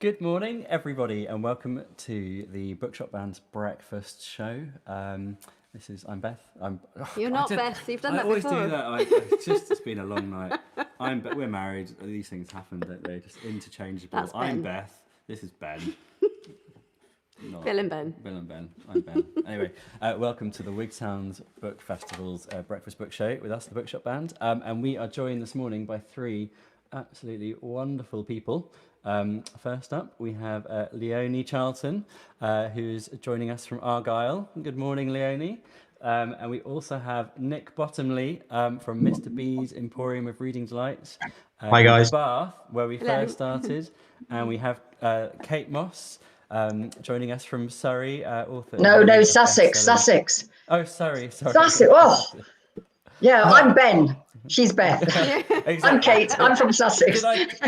Good morning, everybody, and welcome to the Bookshop Band's breakfast show. I'm Beth. You're not Beth. You've done I that always before. do that. It's been a long night. We're married. These things happen, don't they? Just interchangeable. That's Ben. I'm Beth. This is Ben. Bill and Ben. Bill and Ben. I'm Ben. Anyway, welcome to the Wigtown Book Festival's breakfast book show with us, the Bookshop Band. And we are joined this morning by three absolutely wonderful people. First up, we have Leonie Charlton, who's joining us from Argyll. Good morning, Leonie. And we also have Nick Bottomley from Mr. B's Emporium of Reading Delights. Hi, guys. Bath, where we Hello. first started. And we have Kate Moss joining us from Surrey. Author. No, Sussex. Oh, sorry. Sussex. Oh, yeah, I'm Ben. She's Beth. Exactly. I'm Kate. I'm from Sussex.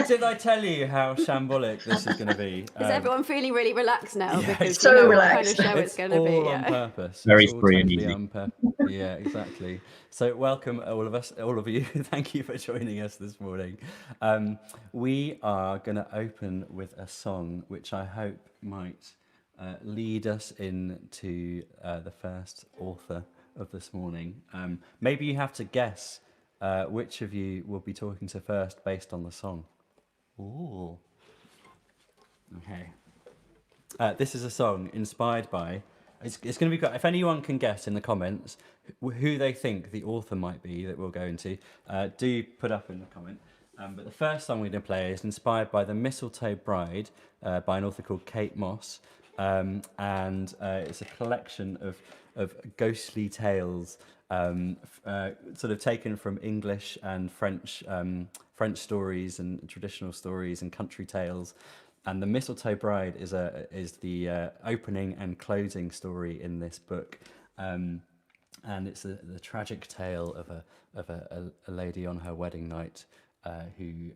Did I tell you how shambolic this is going to be? Is everyone feeling really relaxed now? Yeah, because so we know relaxed. what kind of show it's going to be. all on purpose. Very It's all free and totally easy. on purpose. Yeah, exactly. So welcome all of you. Thank you for joining us this morning. We are going to open with a song which I hope might lead us into the first author of this morning. Maybe you have to guess which of you will be talking to first based on the song. Ooh. Okay. This is a song inspired by. It's going to be. If anyone can guess in the comments who they think the author might be that we'll go into, do put up in the comment. But the first song we're going to play is inspired by The Mistletoe Bride by an author called Kate Moss, and it's a collection of ghostly tales, sort of taken from English and French stories and traditional stories and country tales. And The Mistletoe Bride is the opening and closing story in this book, and it's the tragic tale of a lady on her wedding night who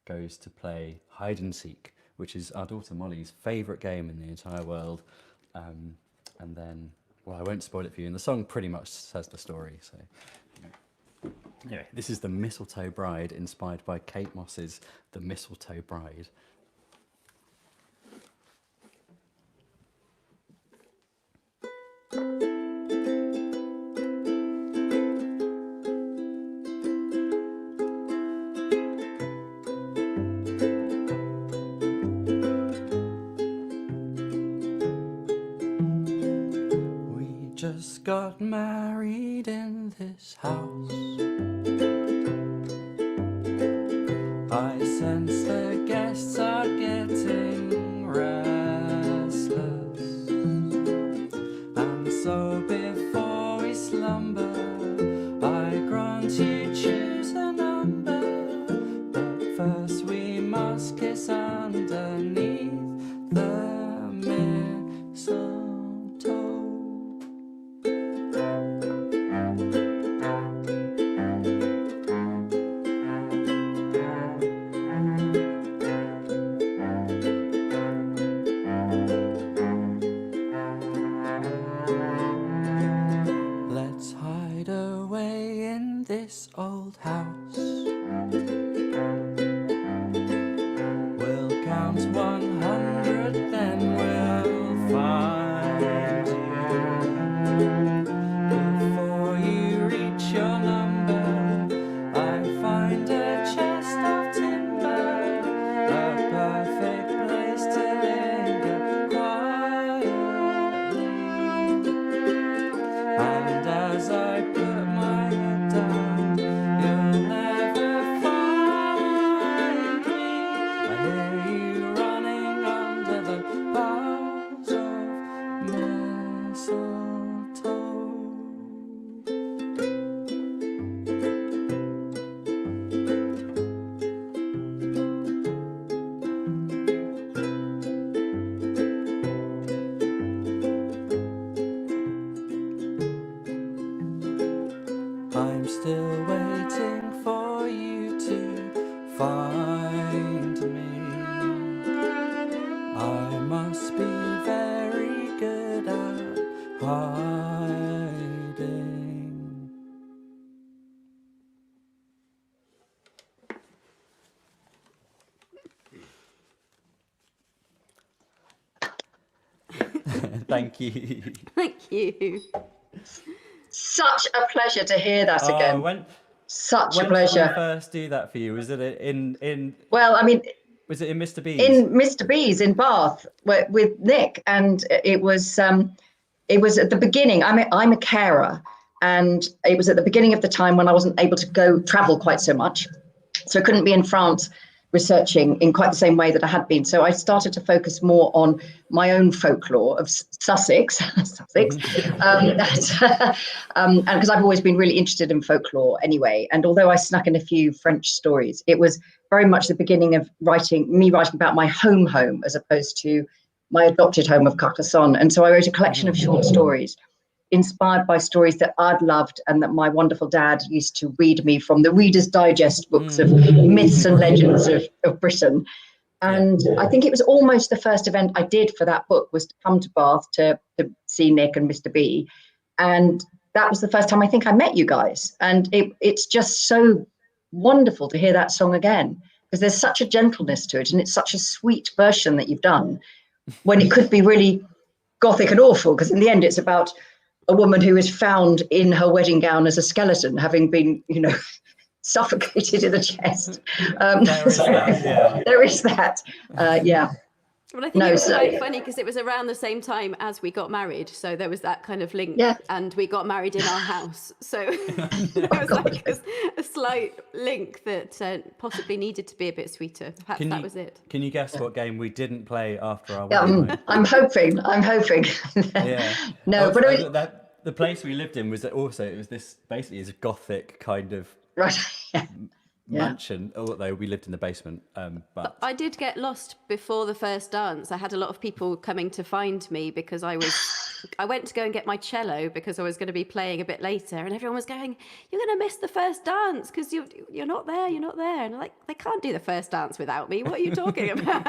goes to play hide and seek, which is our daughter Molly's favourite game in the entire world. And then, well, I won't spoil it for you, and the song pretty much says the story. So, anyway, this is The Mistletoe Bride, inspired by Kate Moss's The Mistletoe Bride. Just got married in this house. I sense the guests are getting restless, and so before we slumber, I grant you choose a number, but first we must kiss underneath the mistletoe. Let's hide away in this old house. We'll count 100, then we'll find you. Before you reach your number, I find a chest of timber, a perfect place to linger quietly. And as I put my head down, you'll never find me. I hear you running under the boughs of mistletoe. I'm still waiting for you to find me. I must be very good at hiding. Thank you. Thank you. Such a pleasure to hear that again. Such a When pleasure. did we first do that for you? Was it in? Well, I mean, was it in Mr. B's? In Mr. B's in Bath with Nick, and it was at the beginning. I'm a carer, and it was at the beginning of the time when I wasn't able to travel quite so much, so I couldn't be in France researching in quite the same way that I had been. So I started to focus more on my own folklore of Sussex, and because I've always been really interested in folklore anyway. And although I snuck in a few French stories, it was very much the beginning of writing about my home as opposed to my adopted home of Carcassonne. And so I wrote a collection of short stories inspired by stories that I'd loved and that my wonderful dad used to read me from the Reader's Digest books of myths and legends of Britain. And I think it was almost the first event I did for that book was to come to Bath to see Nick and Mr. B. And that was the first time I think I met you guys. And it's just so wonderful to hear that song again, because there's such a gentleness to it. And it's such a sweet version that you've done when it could be really gothic and awful, because in the end it's about a woman who is found in her wedding gown as a skeleton, having been, suffocated in the chest. There is that. Yeah. Well, I think it was quite funny because it was around the same time as we got married. So there was that kind of link, and we got married in our house. So it was like a slight link that possibly needed to be a bit sweeter. Perhaps that was it. Can you guess what game we didn't play after our wedding night? I'm hoping. Yeah. No, but the place we lived in was this basically is a gothic kind of mansion, although we lived in the basement. But I did get lost before the first dance. I had a lot of people coming to find me because I went to go and get my cello because I was going to be playing a bit later, and everyone was going, "You're going to miss the first dance because you're not there, you're not there." And I'm like, they can't do the first dance without me. What are you talking about?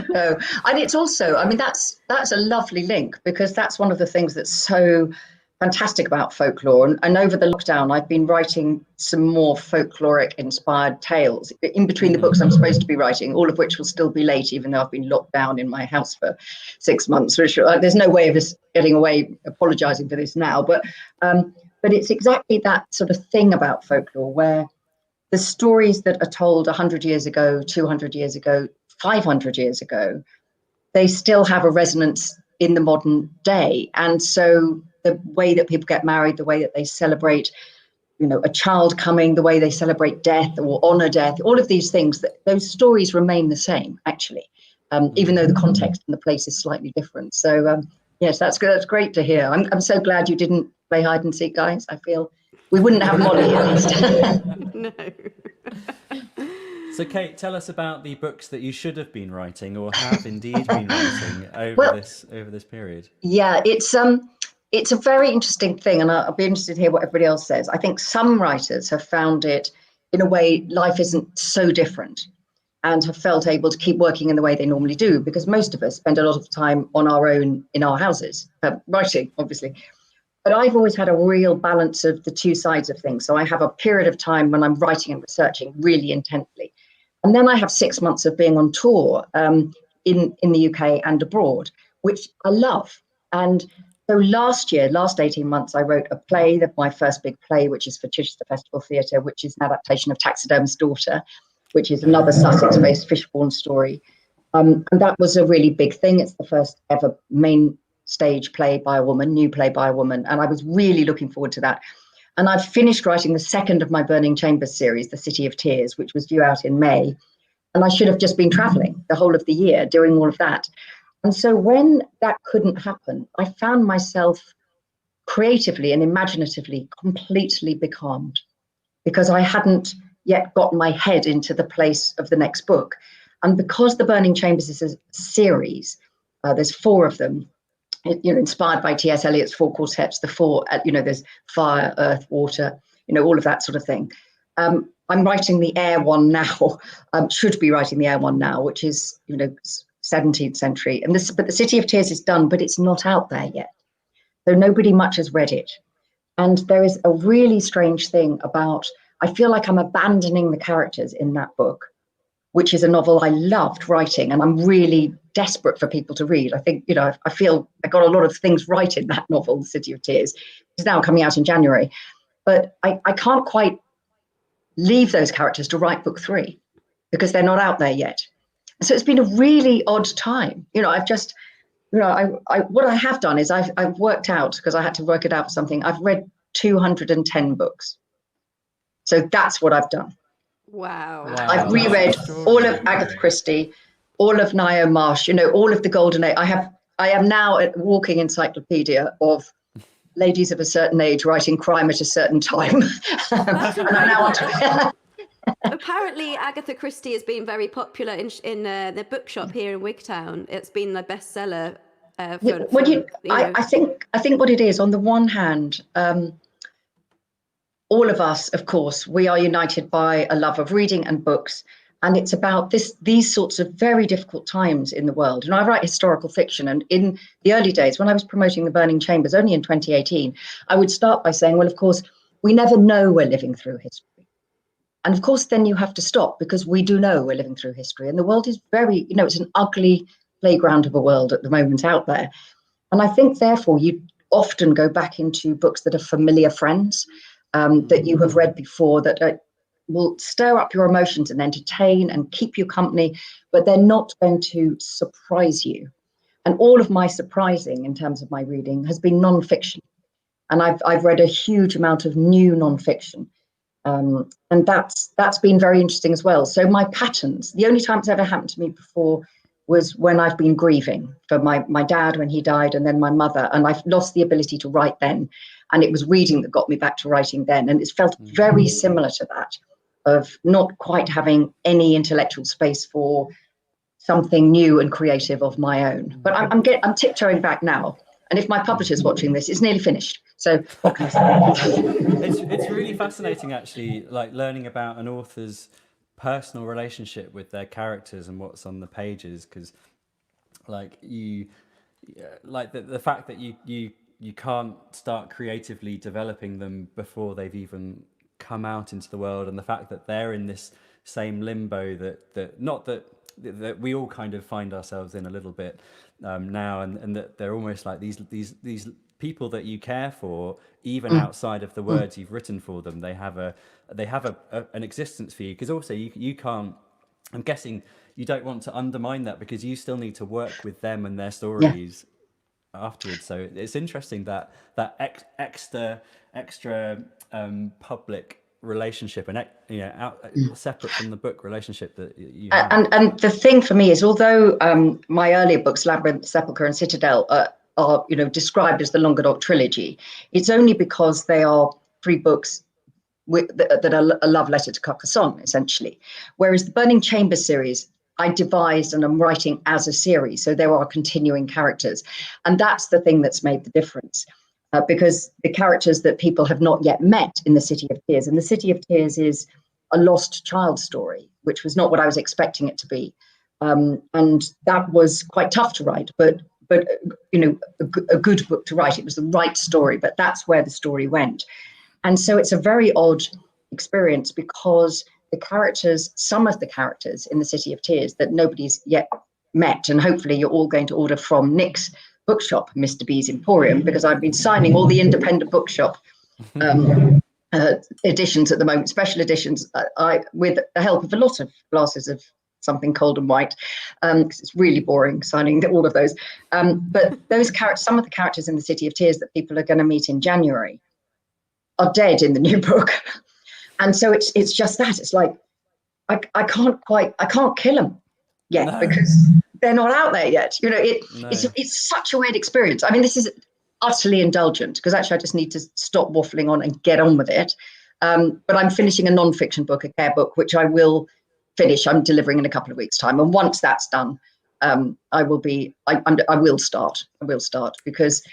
No, and it's also, I mean, that's a lovely link, because that's one of the things that's so fantastic about folklore. And over the lockdown, I've been writing some more folkloric inspired tales in between the books I'm supposed to be writing, all of which will still be late, even though I've been locked down in my house for 6 months. Which, there's no way of us getting away apologizing for this now, but it's exactly that sort of thing about folklore, where the stories that are told 100 years ago, 200 years ago, 500 years ago, they still have a resonance in the modern day. And so the way that people get married, the way that they celebrate, a child coming, the way they celebrate death or honor death, all of these things, those stories remain the same, actually, even though the context and the place is slightly different. So, yes, that's good. That's great to hear. I'm so glad you didn't play hide and seek, guys. I feel we wouldn't have Molly at least. No. So, Kate, tell us about the books that you should have been writing or have indeed been writing over this period. Yeah, it's a very interesting thing, and I'll be interested to hear what everybody else says. I think some writers have found it, in a way, life isn't so different, and have felt able to keep working in the way they normally do, because most of us spend a lot of time on our own in our houses, writing, obviously. But I've always had a real balance of the two sides of things. So I have a period of time when I'm writing and researching really intently. And then I have 6 months of being on tour in the UK and abroad, which I love. And so last 18 months, I wrote a play, my first big play, which is for Chichester Festival Theatre, which is an adaptation of Taxidermist's Daughter, which is another Sussex-based Fishbourne story. And that was a really big thing. It's the first ever main stage play by a woman, new play by a woman. And I was really looking forward to that. And I've finished writing the second of my Burning Chambers series, The City of Tears, which was due out in May. And I should have just been traveling the whole of the year doing all of that. And so when that couldn't happen, I found myself creatively and imaginatively completely becalmed, because I hadn't yet got my head into the place of the next book. And because The Burning Chambers is a series, there's 4 of them, inspired by T.S. Eliot's 4 quartets, the 4, there's fire, earth, water, all of that sort of thing. I'm writing the air one now, should be writing the air one now, which is, 17th century. But The City of Tears is done, but it's not out there yet. So nobody much has read it. And there is a really strange thing about, I feel like I'm abandoning the characters in that book which is a novel I loved writing, and I'm really desperate for people to read. I think, I feel I got a lot of things right in that novel, The City of Tears. It's now coming out in January, but I can't quite leave those characters to write book 3 because they're not out there yet. So it's been a really odd time. I've just, what I have done is I've worked out, because I had to work it out for something. I've read 210 books. So that's what I've done. Wow. I've reread all of Agatha Christie, all of Ngaio Marsh, all of the Golden Age. I am now a walking encyclopedia of ladies of a certain age writing crime at a certain time. And I'm now on to Apparently, Agatha Christie has been very popular in the bookshop here in Wigtown. It's been the bestseller. I think what it is, on the one hand, all of us, of course, we are united by a love of reading and books. And it's about these sorts of very difficult times in the world. I write historical fiction. And in the early days, when I was promoting The Burning Chambers, only in 2018, I would start by saying, well, of course, we never know we're living through history. And of course, then you have to stop, because we do know we're living through history. And the world is very, it's an ugly playground of a world at the moment out there. And I think, therefore, you often go back into books that are familiar friends, that you have read before, that will stir up your emotions and entertain and keep you company, but they're not going to surprise you. And all of my surprising in terms of my reading has been non-fiction. And I've read a huge amount of new non-fiction. And that's been very interesting as well. So my patterns, the only time it's ever happened to me before was when I've been grieving for my dad when he died, and then my mother, and I've lost the ability to write then. And it was reading that got me back to writing then. And it's felt very similar to that, of not quite having any intellectual space for something new and creative of my own. But I'm tiptoeing back now. And if my publisher's watching this, it's nearly finished. So what can I say? It's really fascinating, actually, like learning about an author's personal relationship with their characters and what's on the pages, because like the fact that you can't start creatively developing them before they've even come out into the world, and the fact that they're in this same limbo that we all kind of find ourselves in a little bit now, and that they're almost like these people that you care for, even outside of the words you've written for them. They have an existence for you, because also you can't, I'm guessing you don't want to undermine that, because you still need to work with them and their stories afterwards. So it's interesting that extra public relationship and separate from the book relationship that you have. And the thing for me is, although my earlier books, Labyrinth, Sepulchre and Citadel, are described as the Languedoc trilogy, it's only because they are 3 books that are a love letter to Carcassonne, essentially. Whereas the Burning Chambers series, I devised and I'm writing as a series, so there are continuing characters, and that's the thing that's made the difference, because the characters that people have not yet met in The City of Tears, and The City of Tears is a lost child story, which was not what I was expecting it to be, and that was quite tough to write, but a good book to write. It was the right story, but that's where the story went. And so it's a very odd experience, because some of the characters in The City of Tears that nobody's yet met, and hopefully you're all going to order from Nick's bookshop, Mr. B's Emporium, because I've been signing all the independent bookshop editions at the moment, special editions, with the help of a lot of glasses of something cold and white, because it's really boring signing all of those. But those some of the characters in The City of Tears that people are going to meet in January are dead in the new book. And so it's just that. It's like, I can't kill them yet, because they're not out there yet. It's such a weird experience. I mean, this is utterly indulgent, because actually I just need to stop waffling on and get on with it. But I'm finishing a non-fiction book, a care book, which I will finish. I'm delivering in a couple of weeks' time. And once that's done, I will start, because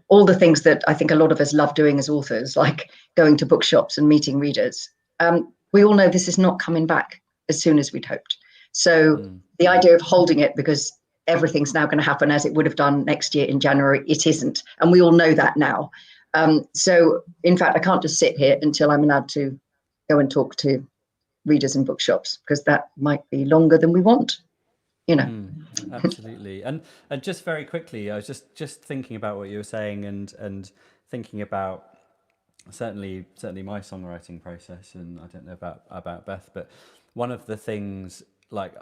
all the things that I think a lot of us love doing as authors, like going to bookshops and meeting readers, we all know this is not coming back as soon as we'd hoped. So the idea of holding it because everything's now going to happen as it would have done next year in January, it isn't. And we all know that now. So in fact, I can't just sit here until I'm allowed to go and talk to readers in bookshops, because that might be longer than we want, you know. Absolutely. And just very quickly, I was just thinking about what you were saying, and thinking about certainly my songwriting process, and I don't know about Beth, but one of the things, like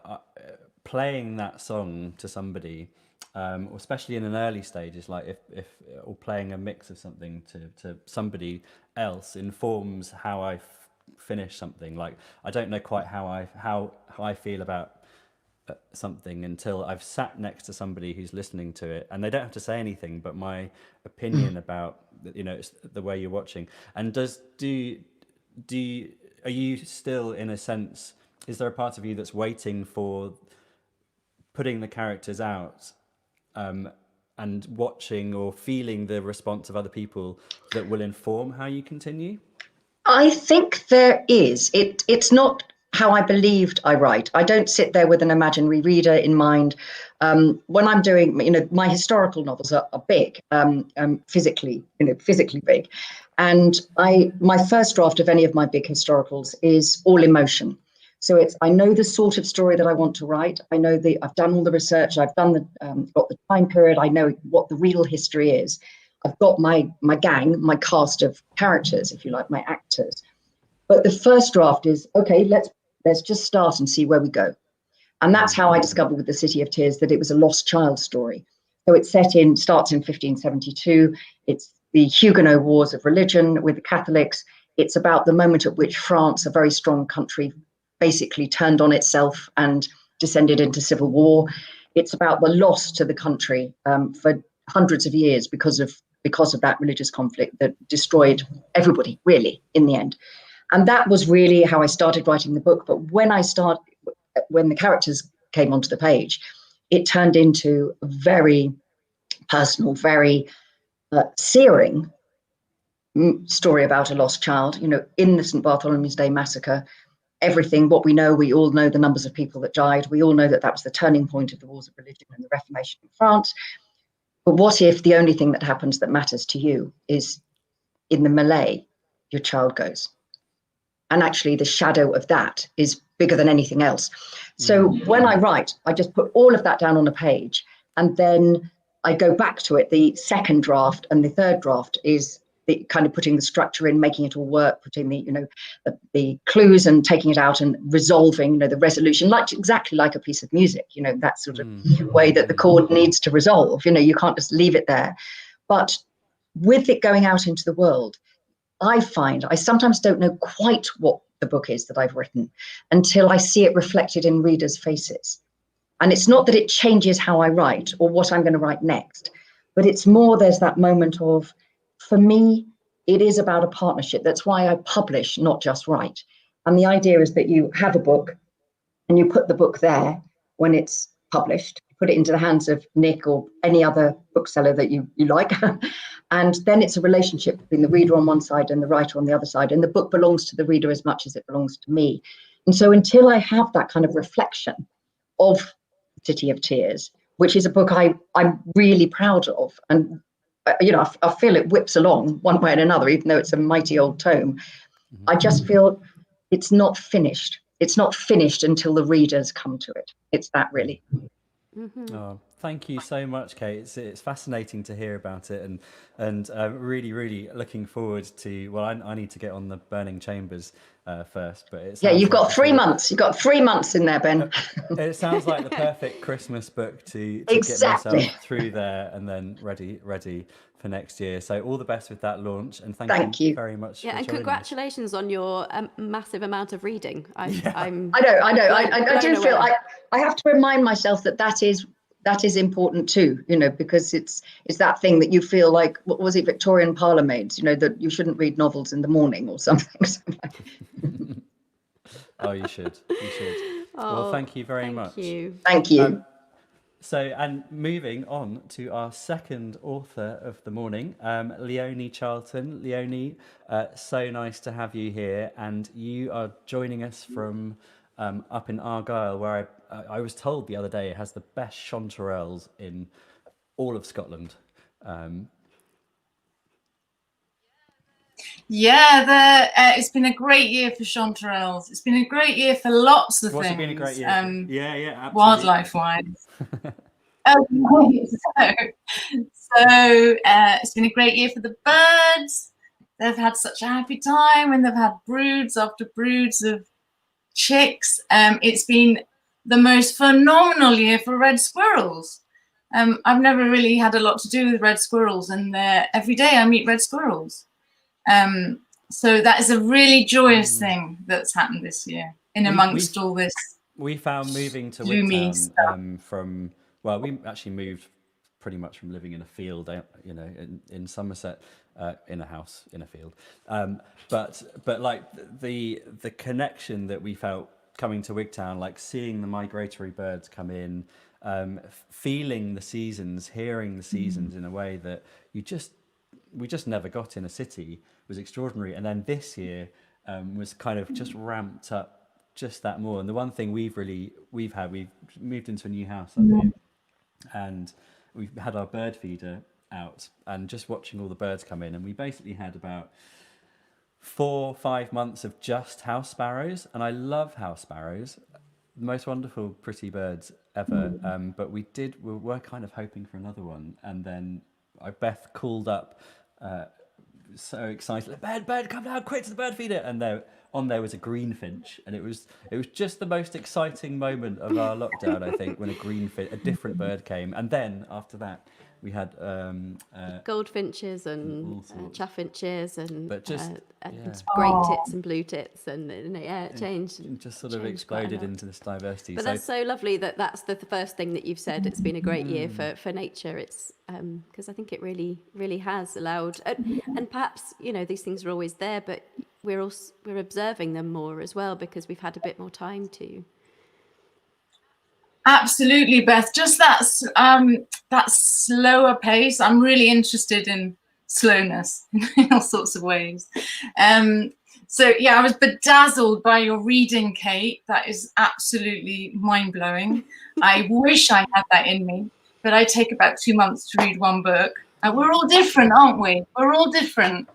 playing that song to somebody, especially in an early stage, is like if or playing a mix of something to somebody else informs how I finish something. Like, I don't know quite how I feel about something until I've sat next to somebody who's listening to it, and they don't have to say anything, but my opinion about, it's the way you're watching. And are you still, in a sense, is there a part of you that's waiting for putting the characters out, and watching or feeling the response of other people that will inform how you continue? I think there is. It's not how I believed I write. I don't sit there with an imaginary reader in mind. When I'm doing, my historical novels are big, physically big. And my first draft of any of my big historicals is all emotion. So I know the sort of story that I want to write. I know I've done all the research. I've done got the time period. I know what the real history is. I've got my gang, my cast of characters, if you like, my actors. But the first draft is, okay, let's just start and see where we go. And that's how I discovered with The City of Tears that it was a lost child story. So it starts in 1572. It's the Huguenot Wars of religion with the Catholics. It's about the moment at which France, a very strong country, basically turned on itself and descended into civil war. It's about the loss to the country for hundreds of years because of that religious conflict that destroyed everybody, really, in the end. And that was really how I started writing the book. But when the characters came onto the page, it turned into a very personal, very searing story about a lost child, in the St. Bartholomew's Day massacre. Everything, what we all know the numbers of people that died. We all know that was the turning point of the wars of religion and the Reformation in France. But what if the only thing that happens that matters to you is in the melee, your child goes? And actually the shadow of that is bigger than anything else. So when I write, I just put all of that down on a page, and then I go back to it. The second draft and the third draft is the kind of putting the structure in, making it all work, putting the clues and taking it out and resolving, the resolution, exactly like a piece of music, that sort of way that the chord needs to resolve. You can't just leave it there. But with it going out into the world, I find I sometimes don't know quite what the book is that I've written until I see it reflected in readers' faces. And it's not that it changes how I write or what I'm going to write next, but it's more there's that moment of, for me, it is about a partnership. That's why I publish, not just write. And the idea is that you have a book and you put the book there when it's published, put it into the hands of Nick or any other bookseller that you like. And then it's a relationship between the reader on one side and the writer on the other side. And the book belongs to the reader as much as it belongs to me. And so until I have that kind of reflection of City of Tears, which is a book I'm really proud of, and I feel it whips along one way and another, even though it's a mighty old tome. I just feel it's not finished. It's not finished until the readers come to it. It's that, really. Oh, thank you so much, Kate. It's fascinating to hear about it, and really, really looking forward to. Well, I need to get on the Burning Chambers first, but you've got 3 months. You've got 3 months in there, Ben. It sounds like the perfect Christmas book to Exactly. get myself through there and then ready for next year. So all the best with that launch, and thank you very much. Yeah, and congratulations on your massive amount of reading. I know. I do feel I have to remind myself that is important too. Because it's that thing that you feel like, what was it, Victorian parlour maids? That you shouldn't read novels in the morning or something. Oh, you should. Well, thank you very much. Thank you. So, and moving on to our second author of the morning, Leonie Charlton. Leonie, so nice to have you here. And you are joining us from up in Argyll, where I was told the other day it has the best chanterelles in all of Scotland. Yeah, it's been a great year for chanterelles. It's been a great year for lots of What's things. it been a great year? Yeah, absolutely. Wildlife-wise. Okay, so it's been a great year for the birds. They've had such a happy time, and they've had broods after broods of chicks. It's been the most phenomenal year for red squirrels. I've never really had a lot to do with red squirrels, and every day I meet red squirrels. So that is a really joyous thing that's happened this year, in amongst all this. We found moving to gloomy Wigtown from, well, we actually moved pretty much from living in a field, you know, in Somerset, in a house in a field. But like the connection that we felt coming to Wigtown, like seeing the migratory birds come in, feeling the seasons, hearing the seasons in a way that we just never got in a city, was extraordinary. And then this year was kind of just ramped up just that more. And the one thing we've moved into a new house up here, and we've had our bird feeder out, and just watching all the birds come in, and we basically had about 4 or 5 months of just house sparrows. And I love house sparrows, the most wonderful pretty birds ever. But we were kind of hoping for another one, and then Beth called up so excited, bird, come down quick to the bird feeder, and there was a greenfinch, and it was just the most exciting moment of our lockdown, I think, when a different bird came. And then after that we had goldfinches and chaffinches and yeah. great tits and blue tits, and it changed. It just sort of exploded into this diversity. But that's so lovely that's the first thing that you've said. It's been a great year for nature. It's because I think it really has allowed, and perhaps, you know, these things are always there, but we're observing them more as well because we've had a bit more time to. Absolutely, Beth. Just that slower pace. I'm really interested in slowness in all sorts of ways. So yeah, I was bedazzled by your reading, Kate. That is absolutely mind-blowing. I wish I had that in me, but I take about 2 months to read one book. We're all different, aren't we? We're all different.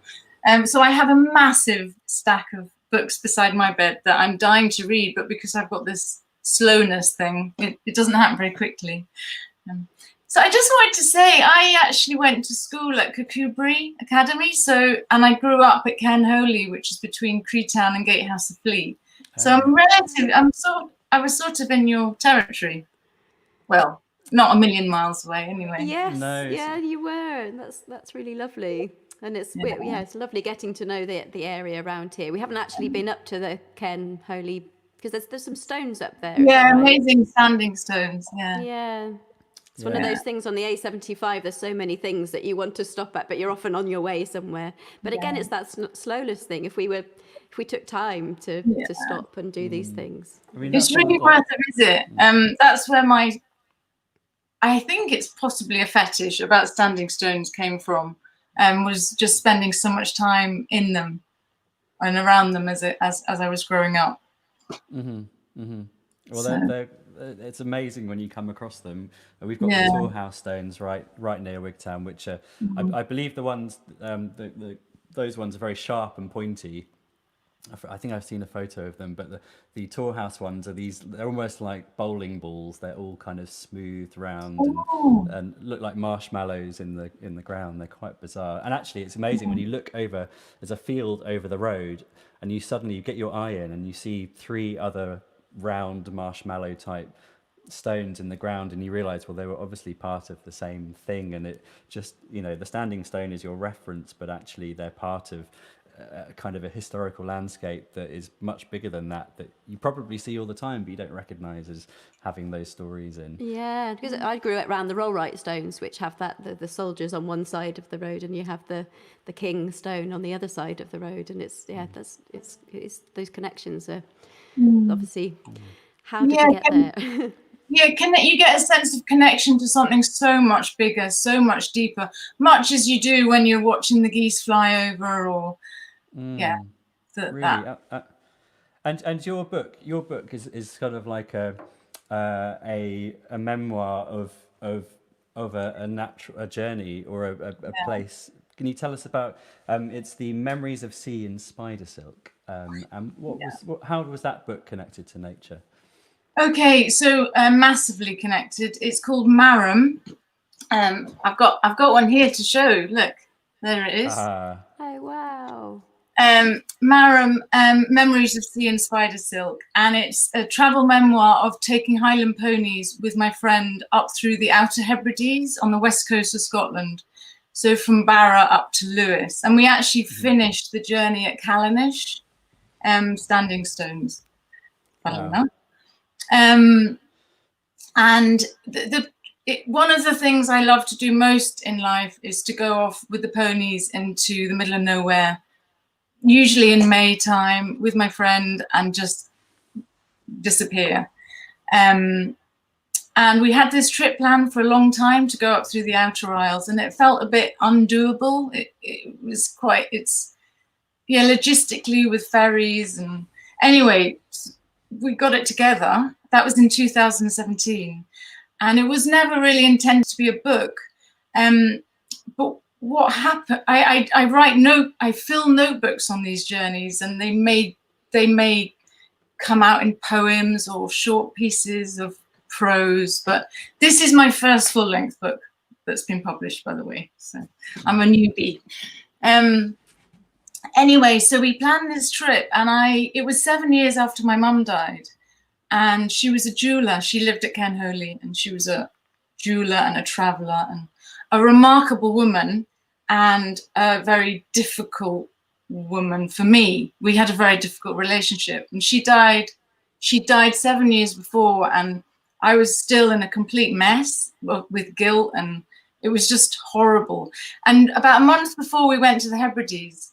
So I have a massive stack of books beside my bed that I'm dying to read, but because I've got this slowness thing, it doesn't happen very quickly. So I just wanted to say, I actually went to school at Kirkcudbright Academy, and I grew up at Ken Holy, which is between Creetown and Gatehouse of Fleet. So I was sort of in your territory. Well, not a million miles away, anyway. Yes, yeah, you were. That's really lovely. And it's lovely getting to know the area around here. We haven't actually been up to the Ken Holy because there's some stones up there. Yeah, amazing standing stones. Yeah. It's one of those things on the A75. There's so many things that you want to stop at, but you're often on your way somewhere. But again, it's that slowness thing. If we took time to stop and do these things, I mean, it's really worth a visit. That's where I think it's possibly a fetish about standing stones came from. Was just spending so much time in them and around them as I was growing up. Well, it's amazing when you come across them. We've got the Torhouse stones right near Wigtown, which are I believe the ones those ones are very sharp and pointy. I think I've seen a photo of them, but the Torhouse ones they're almost like bowling balls. They're all kind of smoothed round and look like marshmallows in the ground. They're quite bizarre. And actually, it's amazing when you look over. There's a field over the road, and you suddenly get your eye in, and you see 3 other round marshmallow type stones in the ground, and you realize, well, they were obviously part of the same thing. And it just, you know, the standing stone is your reference, but actually they're part of kind of a historical landscape that is much bigger than that you probably see all the time, but you don't recognize as having those stories in. Yeah, because I grew up around the Rollright stones, which have the soldiers on one side of the road, and you have the king stone on the other side of the road, and it's those connections are obviously. How did you get there? You get a sense of connection to something so much bigger, so much deeper, much as you do when you're watching the geese fly over, or really. And your book is kind of like a memoir of a journey or a place Can you tell us about? It's the Memories of Sea in Spider Silk. And how was that book connected to nature? Okay, so massively connected. It's called Marram. I've got one here to show. Look, there it is. Oh wow. Marram, Memories of Sea and Spider Silk, and it's a travel memoir of taking Highland ponies with my friend up through the Outer Hebrides on the west coast of Scotland, so from Barra up to Lewis, and we actually finished the journey at Callanish, Standing Stones. Wow. And one of the things I love to do most in life is to go off with the ponies into the middle of nowhere, usually in May time with my friend, and just disappear. And we had this trip planned for a long time to go up through the Outer Isles, and it felt a bit undoable. It was quite, logistically with ferries. And anyway, we got it together. That was in 2017. And it was never really intended to be a book. But what happened, I fill notebooks on these journeys, and they may come out in poems or short pieces of prose, but this is my first full-length book that's been published, by the way, so I'm a newbie. Anyway, so we planned this trip, and it was 7 years after my mum died, and she was a jeweler. She lived at Kenholy, and she was a jeweler and a traveler and a remarkable woman, and a very difficult woman for me. We had a very difficult relationship, and she died 7 years before, and I was still in a complete mess with guilt, and it was just horrible. And about a month before we went to the Hebrides,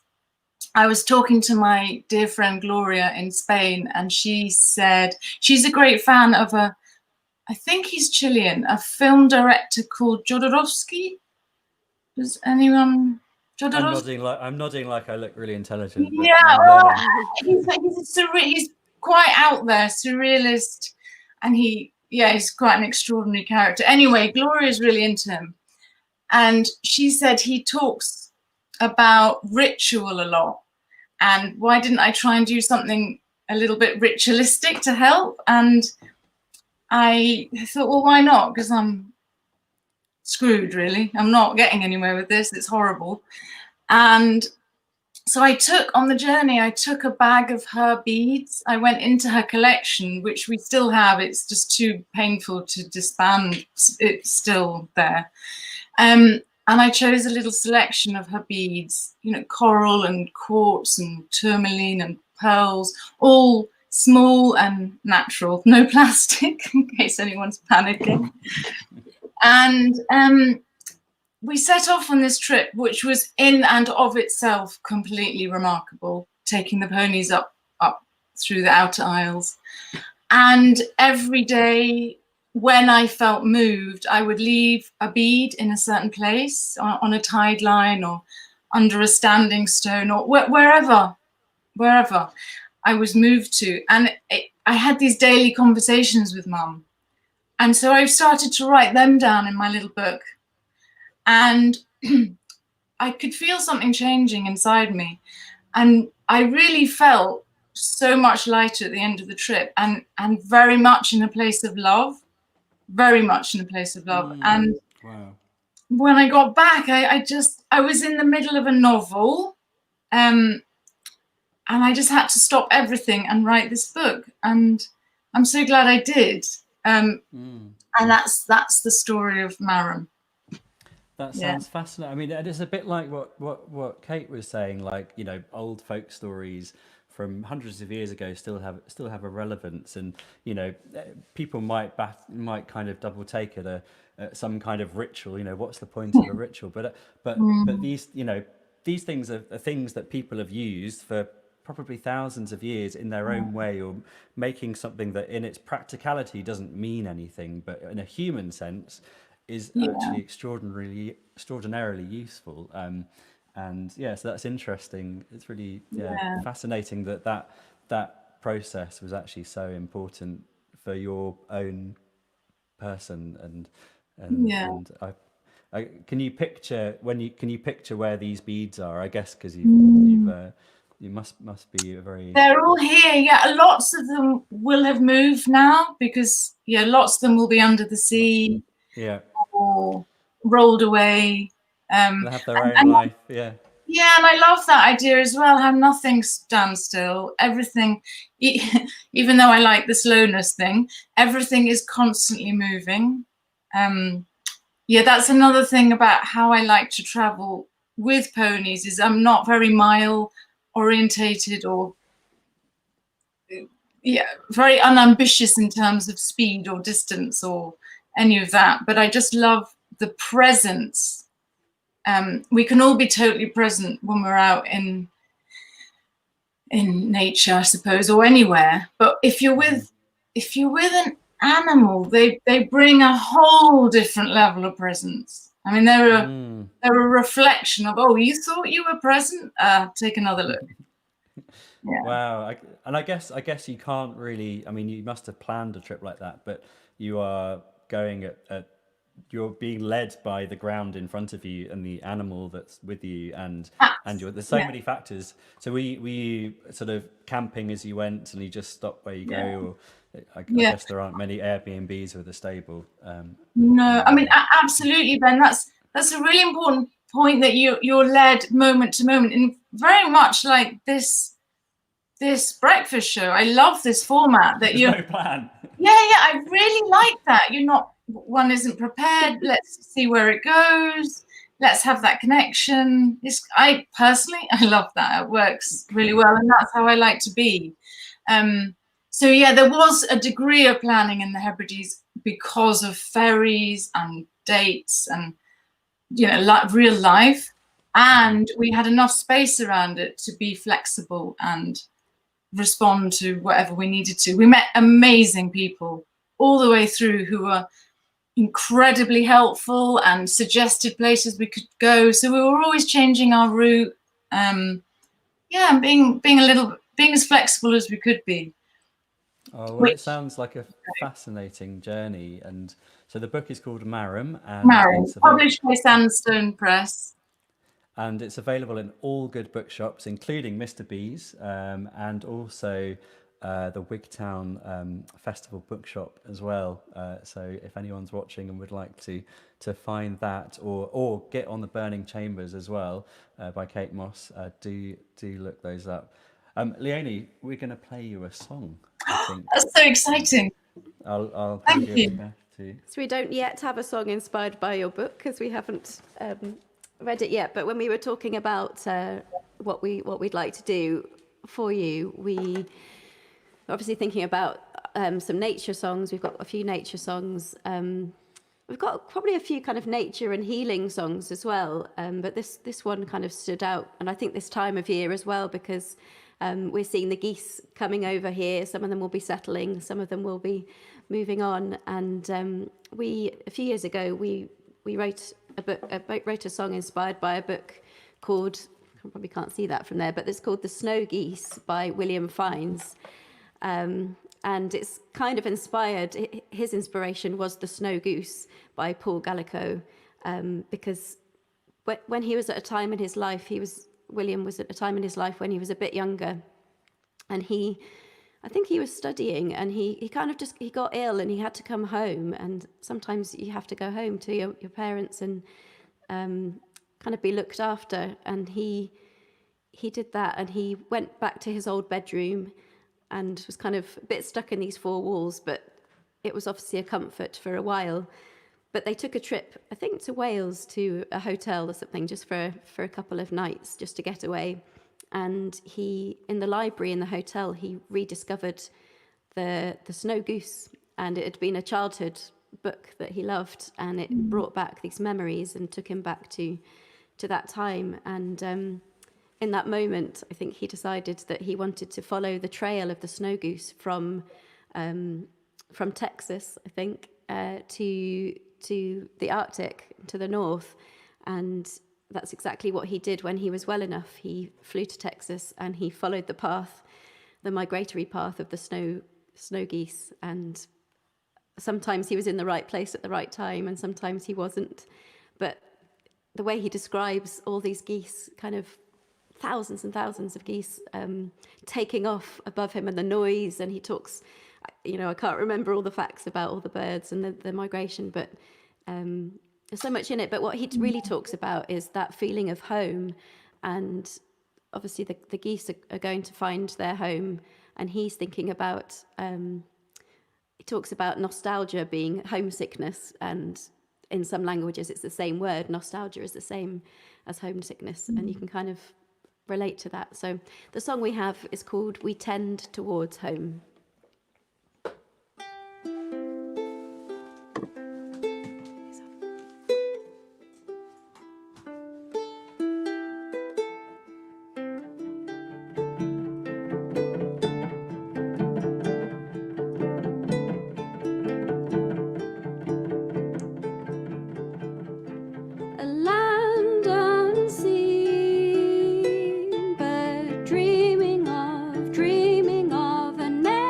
I was talking to my dear friend Gloria in Spain, and she said she's a great fan of I think he's Chilean, a film director called Jodorowsky. Does anyone? Jodorowsky? I'm nodding like I look really intelligent. Yeah, he's quite out there, surrealist, and he's quite an extraordinary character. Anyway, Gloria's really into him, and she said he talks about ritual a lot, and why didn't I try and do something a little bit ritualistic to help? And I thought, well, why not? Because I'm screwed, really. I'm not getting anywhere with this. It's horrible. And so on the journey, I took a bag of her beads. I went into her collection, which we still have. It's just too painful to disband. It's still there. And I chose a little selection of her beads, coral and quartz and tourmaline and pearls, all small and natural, no plastic, in case anyone's panicking. And we set off on this trip, which was in and of itself completely remarkable, taking the ponies up through the Outer Isles. And every day, when I felt moved, I would leave a bead in a certain place, on a tide line or under a standing stone, or wherever I was moved to. And I had these daily conversations with Mum. And so I started to write them down in my little book. And I could feel something changing inside me. And I really felt so much lighter at the end of the trip, and very much in a place of love. Very much in a place of love. And wow. When I got back, I was in the middle of a novel, and I just had to stop everything and write this book. And I'm so glad I did. And that's the story of Marram. That sounds fascinating. I mean, it's a bit like what Kate was saying, like, old folk stories from hundreds of years ago still have a relevance, and people might kind of double take at some kind of ritual. What's the point of a ritual? But these things are things that people have used for probably thousands of years in their own way, or making something that in its practicality doesn't mean anything, but in a human sense is actually extraordinarily useful. And so that's interesting. It's really fascinating that process was actually so important for your own person, and Can you picture where these beads are? I guess because you must be a very. They're all here. Yeah, lots of them will have moved now because lots of them will be under the sea. Yeah. Or rolled away. They have their own life. Yeah. Yeah, and I love that idea as well, how nothing stands still. Everything, even though I like the slowness thing, everything is constantly moving. Yeah, that's another thing about how I like to travel with ponies is I'm not very mile orientated or very unambitious in terms of speed or distance or any of that. But I just love the presence. We can all be totally present when we're out in nature, I suppose, or anywhere. But if you're with an animal, they bring a whole different level of presence. I mean, they're a reflection of, oh, you thought you were present? Take another look. Yeah. Wow. I guess you can't really. I mean, you must have planned a trip like that, but you are going you're being led by the ground in front of you and the animal that's with you, and there's so many factors. So were you sort of camping as you went, and you just stopped where you go, or I guess there aren't many Airbnbs with a stable. No, I mean absolutely, Ben. That's a really important point that you're led moment to moment, and very much like this breakfast show. I love this format that no plan. Yeah, I really like that. One isn't prepared. Let's see where it goes. Let's have that connection. I love that. It works really well, and that's how I like to be. So there was a degree of planning in the Hebrides because of ferries and dates and real life, and we had enough space around it to be flexible and respond to whatever we needed to. We met amazing people all the way through who were incredibly helpful and suggested places we could go. So we were always changing our route. And being as flexible as we could be. Oh, well, it sounds like a fascinating journey. And so the book is called Marram, and it's published by Sandstone Press. And it's available in all good bookshops, including Mr. B's, and also the Wigtown Festival Bookshop as well. So if anyone's watching and would like to find that, or get on the Burning Chambers as well by Kate Moss, do look those up. Leonie, we're going to play you a song, I think. That's so exciting. I'll Thank hand you you. back to. So we don't yet have a song inspired by your book because we haven't read it yet. But when we were talking about what we'd like to do for you, we obviously thinking about some nature songs. We've got a few nature songs. We've got probably a few kind of nature and healing songs as well. But this one kind of stood out, and I think this time of year as well, because we're seeing the geese coming over here. Some of them will be settling, some of them will be moving on. And a few years ago we wrote a song inspired by a book called, you probably can't see that from there, but it's called The Snow Geese by William Fiennes. And it's kind of inspired, his inspiration was The Snow Goose by Paul Gallico, because when he was at a time in his life, William was at a time in his life when he was a bit younger, and I think he was studying, and he kind of he got ill and he had to come home, and sometimes you have to go home to your parents and kind of be looked after, and he did that, and he went back to his old bedroom and was kind of a bit stuck in these four walls, but it was obviously a comfort for a while. But they took a trip, I think, to Wales, to a hotel or something, just for a couple of nights, just to get away. And in the library in the hotel, he rediscovered the Snow Goose, and it had been a childhood book that he loved, and it brought back these memories and took him back to that time. And in that moment, I think he decided that he wanted to follow the trail of the Snow Goose from Texas, I think, to the Arctic, to the north. And that's exactly what he did when he was well enough. He flew to Texas and he followed the migratory path of the snow geese. And sometimes he was in the right place at the right time, and sometimes he wasn't. but the way he describes all these geese, kind of thousands and thousands of geese taking off above him, and the noise, and he talks, I can't remember all the facts about all the birds and the migration, but there's so much in it. But what he really talks about is that feeling of home, and obviously the geese are going to find their home, and he's thinking about, he talks about nostalgia being homesickness, and in some languages it's the same word. Nostalgia is the same as homesickness, and you can kind of relate to that. So the song we have is called We Tend Towards Home. A land unseen, but dreaming of a name.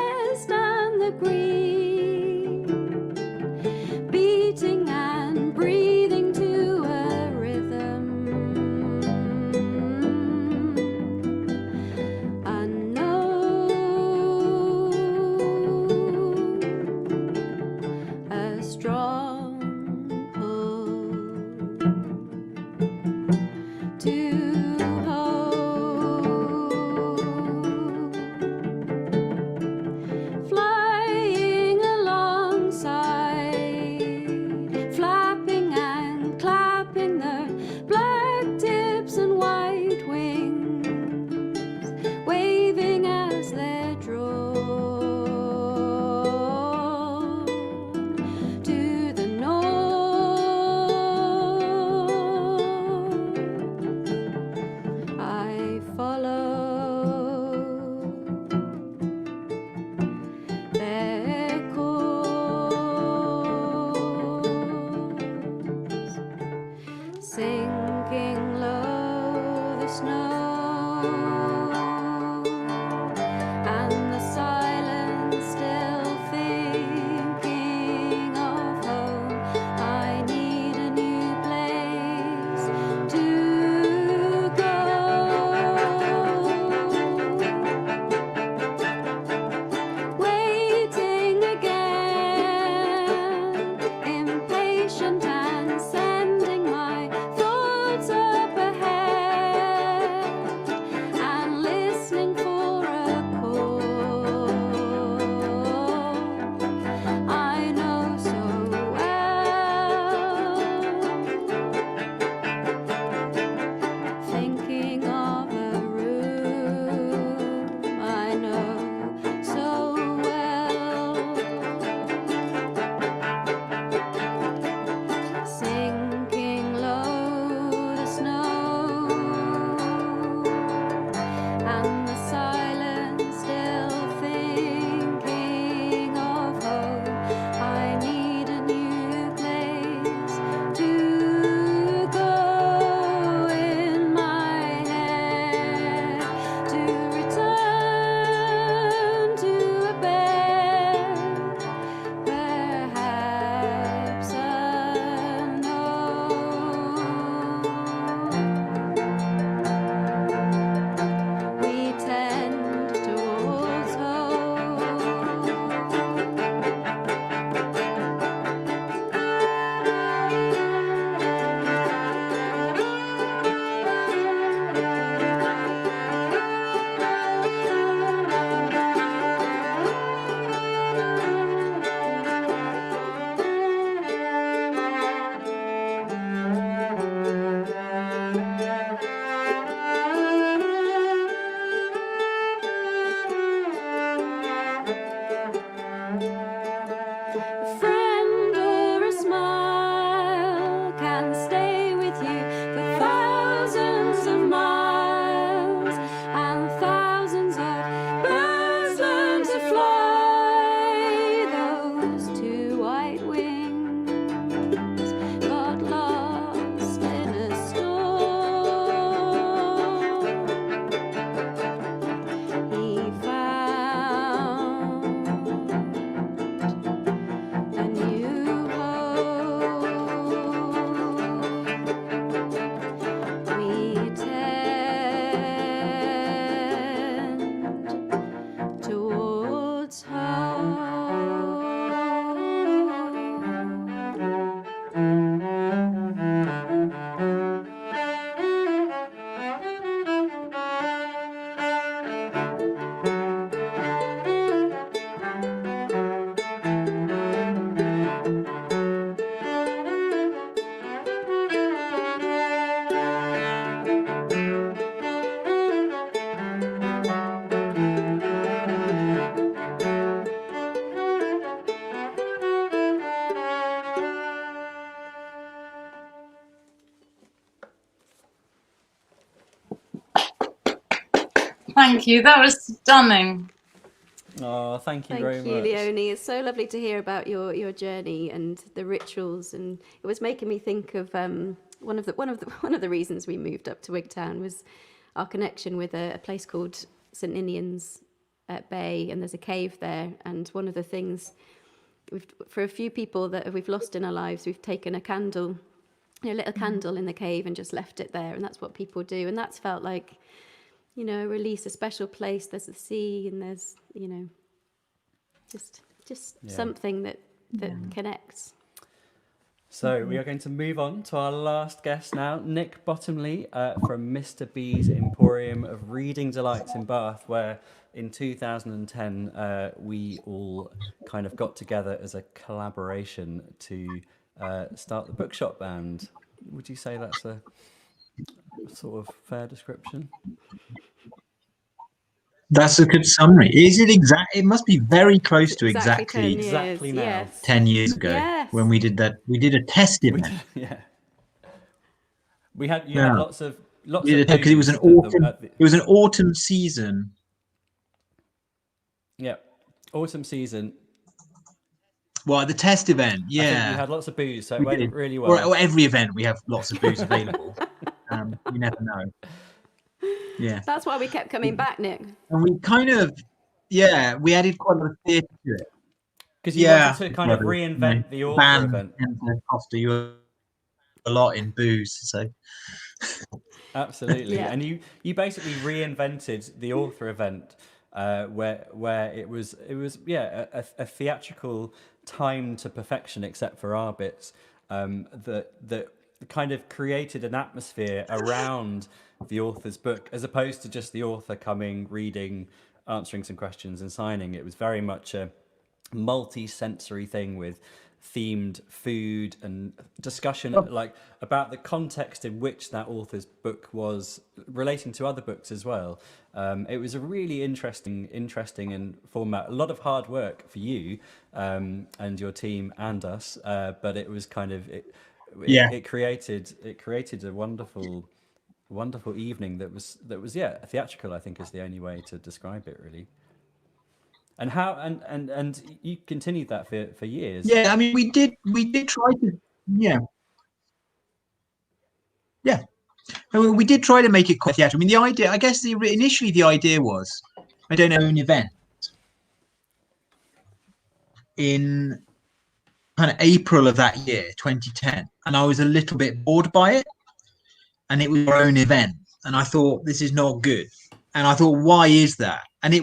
Thank you. That was stunning. Oh, thank you Thank very you, much. Leonie. It's so lovely to hear about your journey and the rituals, and it was making me think of one of the reasons we moved up to Wigtown was our connection with a place called St Ninian's at Bay, and there's a cave there. And one of the things for a few people that we've lost in our lives, we've taken a candle, lit a candle in the cave and just left it there, and that's what people do. And that's felt like, a release, a special place. There's the sea, and there's just something that connects. So we are going to move on to our last guest now, Nick Bottomley from Mr. B's Emporium of Reading Delights in Bath, where in 2010 we all kind of got together as a collaboration to start the Bookshop Band. Would you say that's a sort of fair description? That's a good summary. Is it exact? It must be very close to exactly 10 now. Yes. 10 years ago. Yes. When we did that. We did a test event. We had lots of because it was an autumn. It was an autumn season. Yeah, autumn season. Well, the test event, I think we had lots of booze, so it went really well. Or every event we have lots of booze available. You never know. Yeah, that's why we kept coming back, Nick. And we kind of, we added quite a lot of theatre to it. Because you wanted to kind of reinvent the author event. And cost you a lot in booze, so. Absolutely, and you basically reinvented the author event, where it was a theatrical time to perfection, except for our bits, that kind of created an atmosphere around the author's book, as opposed to just the author coming, reading, answering some questions and signing. It was very much a multi-sensory thing with themed food and discussion like about the context in which that author's book was relating to other books as well. It was a really interesting and format, a lot of hard work for you and your team and us, but it was kind of it created a wonderful evening that was theatrical, I think is the only way to describe it, really. And how and you continued that for years. Yeah, I mean, we did try to I mean, we did try to make it quite theatrical. I mean, the idea, I guess, initially the idea was, I don't know, an event in kind of April of that year, 2010, and I was a little bit bored by it, and it was our own event, and I thought, this is not good, and I thought, why is that? And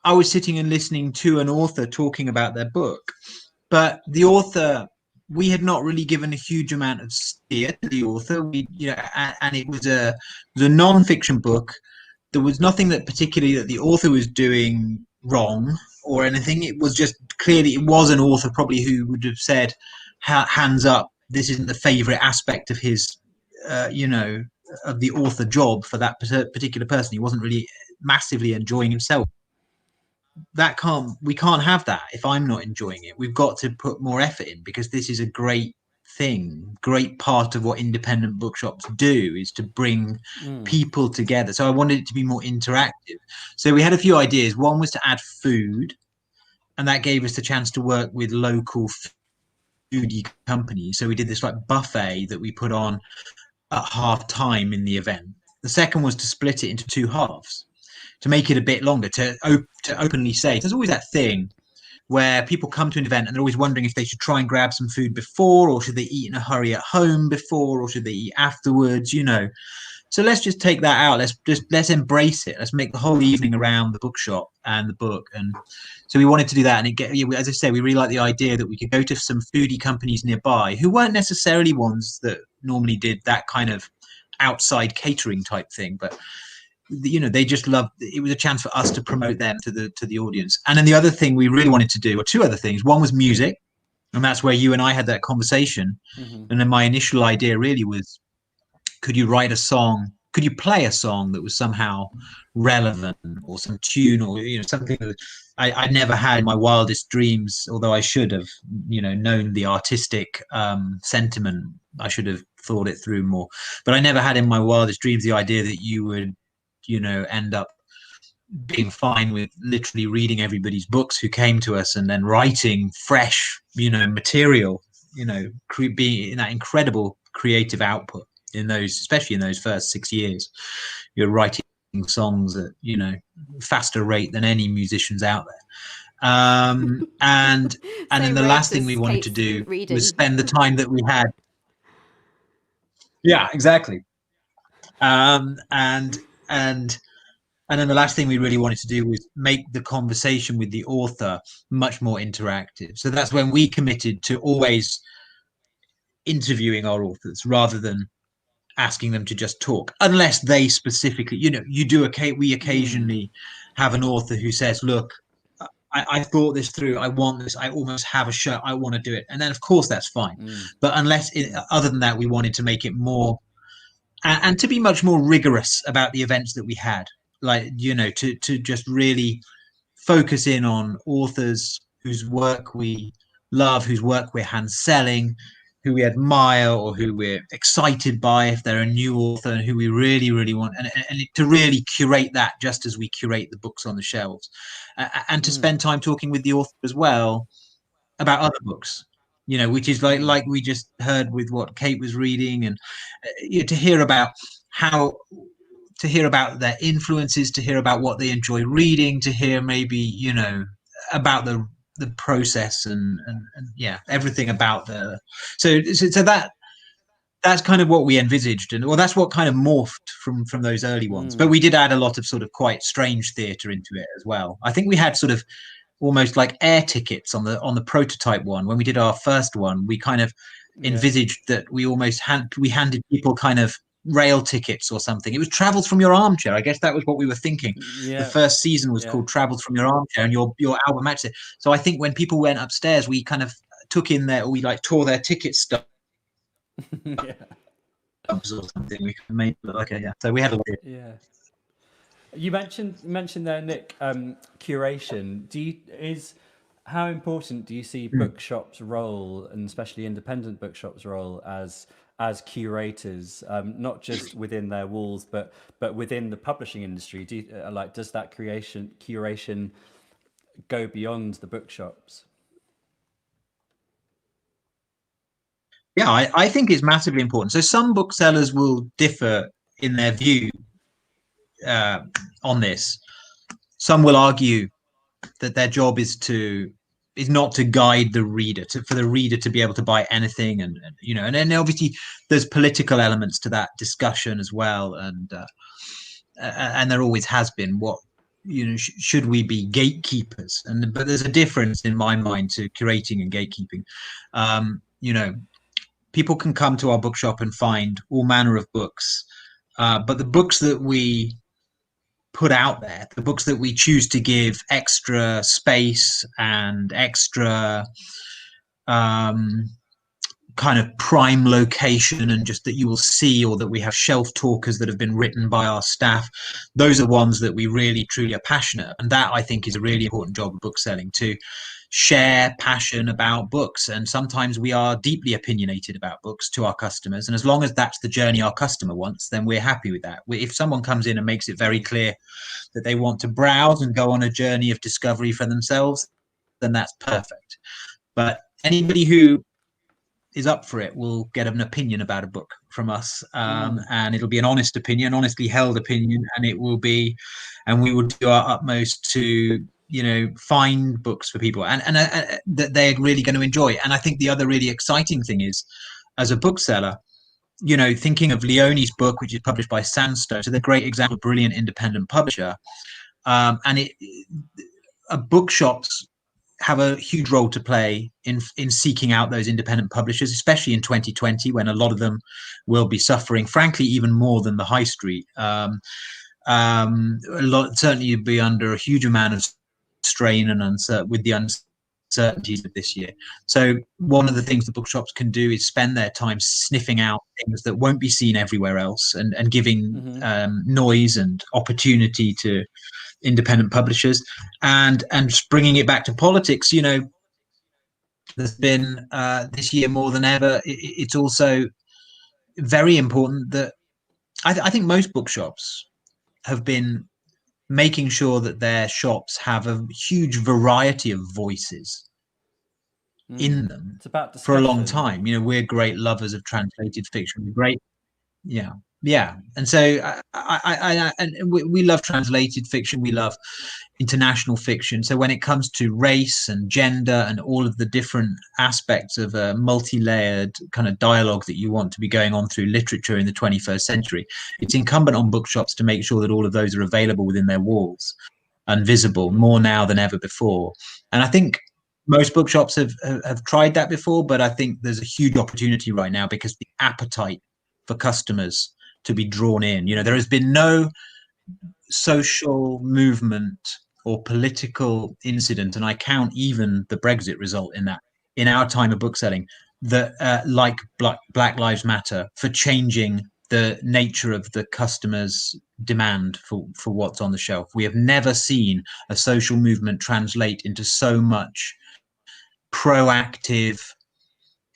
I was sitting and listening to an author talking about their book, but the author, we had not really given a huge amount of steer to the author. And it was a non-fiction book. There was nothing that particularly that the author was doing wrong or anything. It was just clearly it was an author probably who would have said, hands up, this isn't the favorite aspect of his, of the author job for that particular person. He wasn't really massively enjoying himself. We can't have that if I'm not enjoying it. We've got to put more effort in, because this is a great part of what independent bookshops do, is to bring people together. So I wanted it to be more interactive. So we had a few ideas. One was to add food, and that gave us the chance to work with local foodie companies. So we did this like buffet that we put on at half time in the event. The second was to split it into two halves, to make it a bit longer, to openly say, there's always that thing where people come to an event and they're always wondering if they should try and grab some food before, or should they eat in a hurry at home before, or should they eat afterwards, So let's just take that out. Let's embrace it. Let's make the whole evening around the bookshop and the book. And so we wanted to do that. And as I say, we really like the idea that we could go to some foodie companies nearby who weren't necessarily ones that normally did that kind of outside catering type thing, but they just loved it. Was a chance for us to promote them to the audience. And then the other thing we really wanted to do, or two other things. One was music, and that's where you and I had that conversation. And then my initial idea really was, could you write a song, could you play a song that was somehow relevant, or some tune, or something that I never had in my wildest dreams, although I should have known the artistic sentiment. I should have thought it through more, but I never had in my wildest dreams the idea that you would end up being fine with literally reading everybody's books who came to us and then writing fresh, material, being in that incredible creative output especially in those first 6 years. You're writing songs at, faster rate than any musicians out there. And then the last thing we wanted to do was spend the time that we had. Yeah, exactly. And then the last thing we really wanted to do was make the conversation with the author much more interactive. So that's when we committed to always interviewing our authors rather than asking them to just talk, unless they specifically, we occasionally have an author who says, look, I thought this through. I want this. I almost have a show. I want to do it. And then, of course, that's fine. But other than that, we wanted to make it more and to be much more rigorous about the events that we had. Like, to just really focus in on authors whose work we love, whose work we're hand selling, who we admire or who we're excited by if they're a new author, and who we really, really want, and to really curate that just as we curate the books on the shelves, and to spend time talking with the author as well about other books, which is like we just heard with what Kate was reading, and to hear about their influences, to hear about what they enjoy reading, to hear maybe, about the process and everything about so that's kind of what we envisaged, and that's what kind of morphed from those early ones. But we did add a lot of sort of quite strange theatre into it as well. I think we had sort of almost like air tickets on the prototype one. When we did our first one, we kind of envisaged that we almost handed people kind of rail tickets or something. It was Travels from Your Armchair. I guess that was what we were thinking. The first season was called Travels from Your Armchair, and your album matched it. So I think when people went upstairs, we kind of took in we tore their ticket stubs or something. We made so we had a lot of You mentioned there, Nick, curation. How important do you see bookshops' role, and especially independent bookshops' role, as curators, not just within their walls, but within the publishing industry? Does that curation go beyond the bookshops? Yeah, I think it's massively important. So some booksellers will differ in their view on this. Some will argue that their job is not to guide the reader, for the reader to be able to buy anything, and then obviously there's political elements to that discussion as well, and there always has been. What should we be gatekeepers? But there's a difference in my mind to curating and gatekeeping. People can come to our bookshop and find all manner of books, but the books that we put out there, the books that we choose to give extra space and extra kind of prime location, and just that you will see, or that we have shelf talkers that have been written by our staff, those are ones that we really truly are passionate. And that, I think, is a really important job of bookselling, to share passion about books. And sometimes we are deeply opinionated about books to our customers, and as long as that's the journey our customer wants, then we're happy with that. If someone comes in and makes it very clear that they want to browse and go on a journey of discovery for themselves, then that's perfect. But anybody who is up for it will get an opinion about a book from us, and it'll be an honest opinion, honestly held opinion, and we will do our utmost to find books for people and that they're really going to enjoy. And I think the other really exciting thing is, as a bookseller, thinking of Leonie's book, which is published by Sandstone, so they're a great example of brilliant independent publisher, and bookshops have a huge role to play in seeking out those independent publishers, especially in 2020, when a lot of them will be suffering, frankly, even more than the high street. Certainly you'd be under a huge amount of strain and with the uncertainties of this year. So one of the things that bookshops can do is spend their time sniffing out things that won't be seen everywhere else, and giving noise and opportunity to independent publishers, and just bringing it back to politics. There's been this year more than ever, it's also very important that I think most bookshops have been making sure that their shops have a huge variety of voices in them It's about for a long discussion. time. You know, we're great lovers of translated fiction. We're great, yeah, yeah. And so we love translated fiction. We love international fiction. So when it comes to race and gender and all of the different aspects of a multi-layered kind of dialogue that you want to be going on through literature in the 21st century, it's incumbent on bookshops to make sure that all of those are available within their walls and visible more now than ever before. And I think most bookshops have tried that before, but I think there's a huge opportunity right now because the appetite for customers to be drawn in. You know, there has been no social movement or political incident, and I count even the Brexit result in that, in our time of bookselling, that like Black Lives Matter, for changing the nature of the customer's demand for what's on the shelf. We have never seen a social movement translate into so much proactive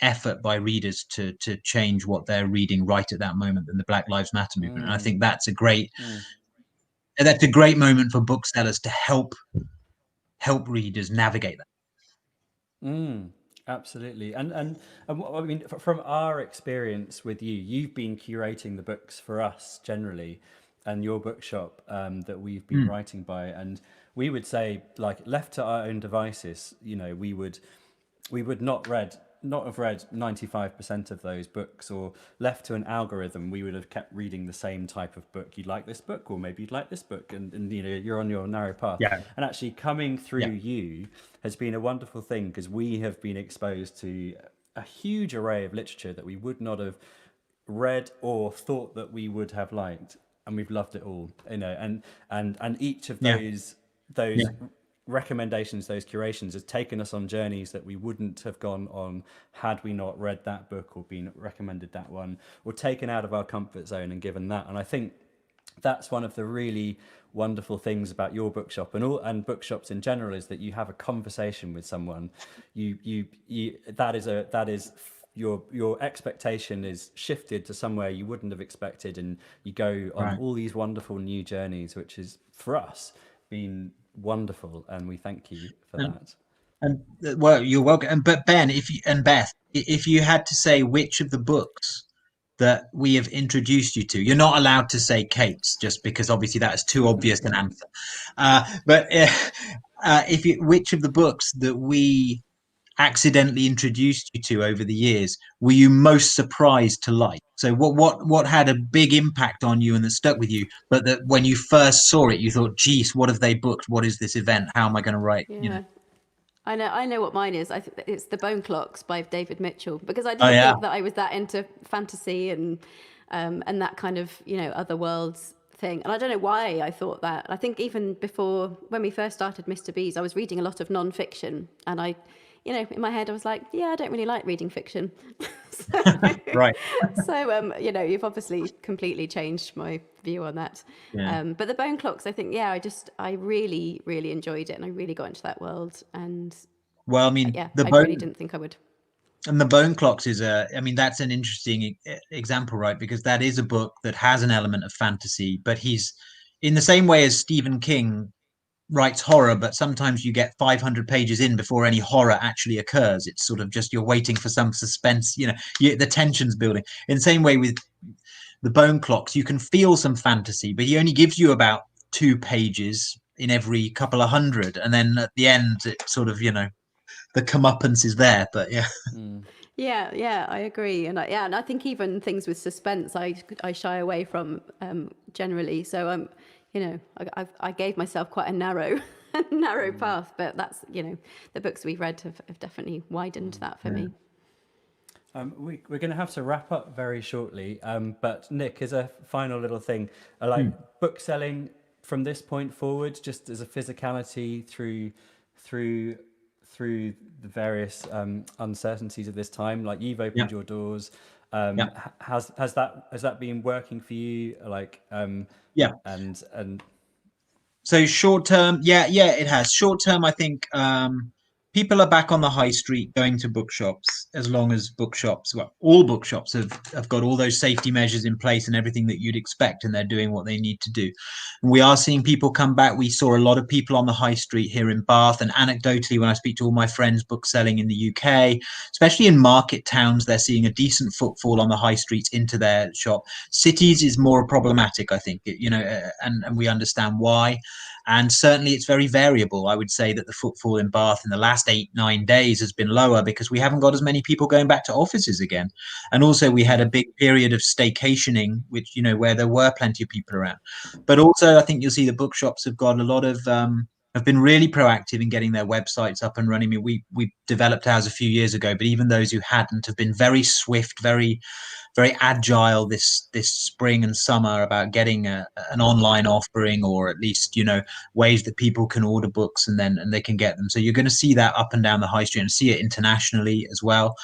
effort by readers to change what they're reading right at that moment than the Black Lives Matter movement. And I think that's a great moment for booksellers to help readers navigate that. Absolutely. And I mean, from our experience with you, you've been curating the books for us generally, and your bookshop that we've been writing by. And we would say, like, left to our own devices, you know, we would not have read 95% of those books, or left to an algorithm, we would have kept reading the same type of book. You'd like this book, or maybe you'd like this book, and you know, you're on your narrow path. Yeah. And actually coming through you has been a wonderful thing, because we have been exposed to a huge array of literature that we would not have read or thought that we would have liked, and we've loved it all, you know. And each of those recommendations, those curations, has taken us on journeys that we wouldn't have gone on had we not read that book or been recommended that one, or taken out of our comfort zone and given that. And I think that's one of the really wonderful things about your bookshop and bookshops in general, is that you have a conversation with someone. That is your expectation is shifted to somewhere you wouldn't have expected, and you go on all these wonderful new journeys, which is, for us, been wonderful, and we thank you for that. And well, you're welcome. But Ben, Beth, if you had to say which of the books that we have introduced you to, you're not allowed to say Kate's, just because obviously that is too obvious an answer. But which of the books that we accidentally introduced you to over the years were you most surprised to like? So what had a big impact on you and that stuck with you, but that when you first saw it you thought, geez, what have they booked, what is this event, how am I going to write? You know, I know what mine is. I think it's The Bone Clocks by David Mitchell, because I didn't think that I was that into fantasy and that kind of, you know, other worlds thing. And I don't know why I thought that. I think even before, when we first started Mr. B's, I was reading a lot of non-fiction, and I, you know, in my head I was like, yeah, I don't really like reading fiction. Right. So you know, you've obviously completely changed my view on that. But The Bone Clocks, I think, I really enjoyed it, and I really got into that world. And well, I mean, I really didn't think I would. And The Bone Clocks is that's an interesting example, right? Because that is a book that has an element of fantasy, but he's, in the same way as Stephen King writes horror, but sometimes you get 500 pages in before any horror actually occurs. It's sort of just, you're waiting for some suspense, you know, the tension's building. In the same way with The Bone Clocks, you can feel some fantasy, but he only gives you about 2 pages in every couple of hundred, and then at the end it sort of, you know, the comeuppance is there. But Yeah, I agree. And I think even things with suspense, I shy away from generally. So you know, I gave myself quite a narrow path, but that's, you know, the books we've read have definitely widened that for me. We're going to have to wrap up very shortly, but Nick, as a final little thing, book selling from this point forward, just as a physicality through the various uncertainties of this time, like, you've opened your doors. Has that been working for you? Like, and so short term, it has. Short term, I think people are back on the high street going to bookshops, as long as bookshops, well, all bookshops have got all those safety measures in place and everything that you'd expect, and they're doing what they need to do. And we are seeing people come back. We saw a lot of people on the high street here in Bath, and anecdotally, when I speak to all my friends bookselling in the UK, especially in market towns, they're seeing a decent footfall on the high streets into their shop. Cities is more problematic, I think, and we understand why. And certainly it's very variable. I would say that the footfall in Bath in the last 8-9 days has been lower because we haven't got as many people going back to offices again. And also we had a big period of staycationing, which, where there were plenty of people around. But also I think you'll see the bookshops have got a lot of, have been really proactive in getting their websites up and running. I mean, we developed ours a few years ago, but even those who hadn't have been very swift, very agile this spring and summer about getting an online offering, or at least ways that people can order books and they can get them. So you're going to see that up and down the high street, and see it internationally as well.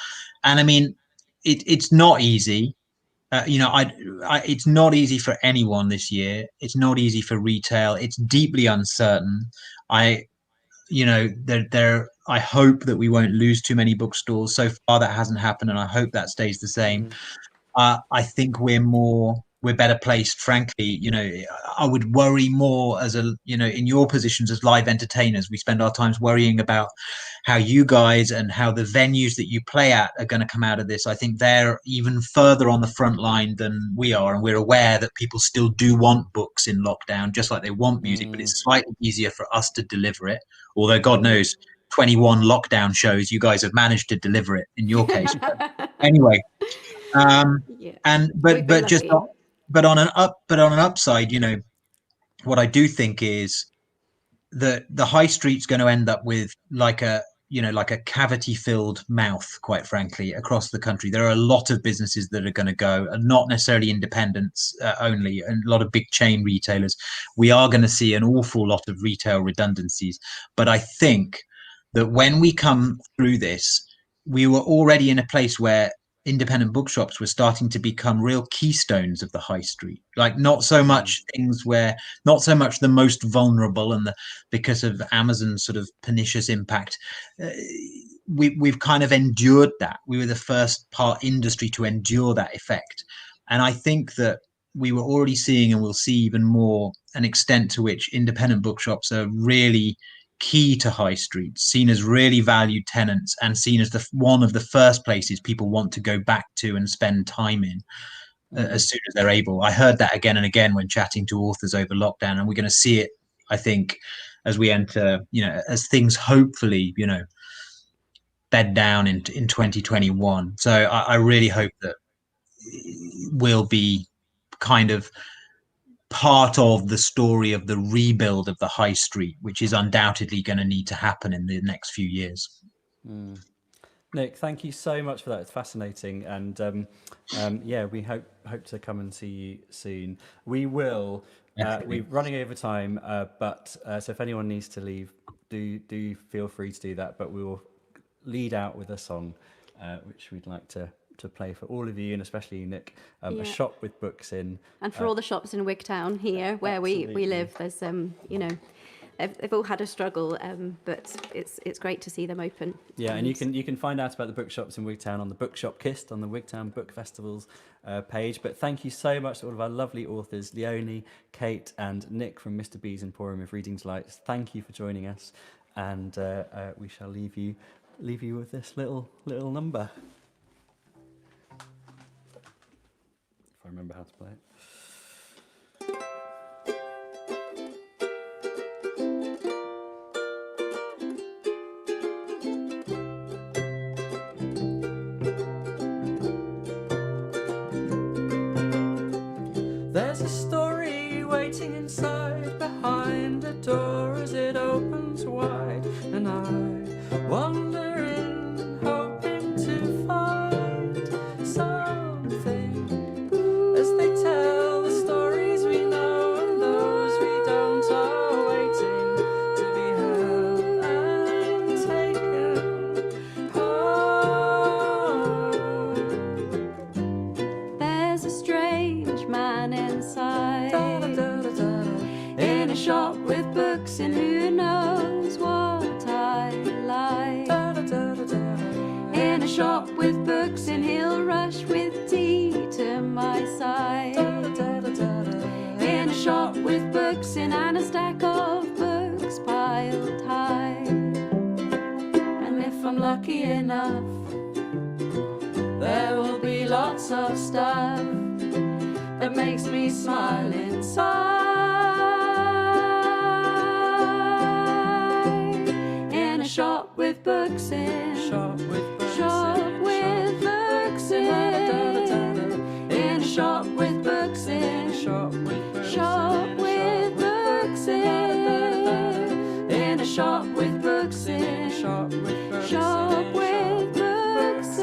And I mean, it's not easy. It's not easy for anyone this year. It's not easy for retail. It's deeply uncertain. I hope that we won't lose too many bookstores. So far that hasn't happened, and I hope that stays the same. I think we're better placed, frankly. I would worry more as in your positions as live entertainers. We spend our times worrying about how you guys and how the venues that you play at are going to come out of this. I think they're even further on the front line than we are, and we're aware that people still do want books in lockdown, just like they want music, but it's slightly easier for us to deliver it. Although God knows, 21 lockdown shows, you guys have managed to deliver it in your case. Anyway. But on an upside, what I do think is that the high street's going to end up with like a cavity filled mouth, quite frankly, across the country. There are a lot of businesses that are going to go, and not necessarily independents only, and a lot of big chain retailers. We are going to see an awful lot of retail redundancies. But I think that when we come through this, we were already in a place where independent bookshops were starting to become real keystones of the high street. Like not so much the most vulnerable, and because of Amazon's sort of pernicious impact, we've kind of endured that. We were the first industry to endure that effect. And I think that we were already seeing, and we'll see even more, an extent to which independent bookshops are really key to high streets, seen as really valued tenants, and seen as one of the first places people want to go back to and spend time in as soon as they're able. I heard that again and again when chatting to authors over lockdown, and we're going to see it, I think, as we enter, as things hopefully, bed down in 2021. So I really hope that we'll be kind of part of the story of the rebuild of the high street, which is undoubtedly going to need to happen in the next few years. Nick, thank you so much for that. It's fascinating, and we hope to come and see you soon. We will. We're running over time, but so if anyone needs to leave, do feel free to do that. But we will lead out with a song, which we'd like to play for all of you, and especially you, Nick. A shop with books in, and for all the shops in Wigtown here, where we live. There's they've all had a struggle, but it's great to see them open. Yeah, and you can find out about the bookshops in Wigtown on the Bookshop Kist on the Wigtown Book Festival's page. But thank you so much to all of our lovely authors, Leonie, Kate, and Nick from Mr. B's Emporium of Reading Delights. Thank you for joining us, and we shall leave you with this little number. If I remember how to play it. There's a story waiting inside, behind a door as it opens wide, and I wander in, hoping to find something, as they tell the stories we know and those we don't are waiting to be held and taken home. There's a strange man inside, in a shop with books, and who knows what I like. shop with books and he'll rush with tea to my side. In a shop with books and a stack of books piled high. And if I'm lucky enough, there will be lots of stuff that makes me smile inside. In a shop with books in, shop with books in, in a shop with books in, shop with books in, in a shop with books in, shop with books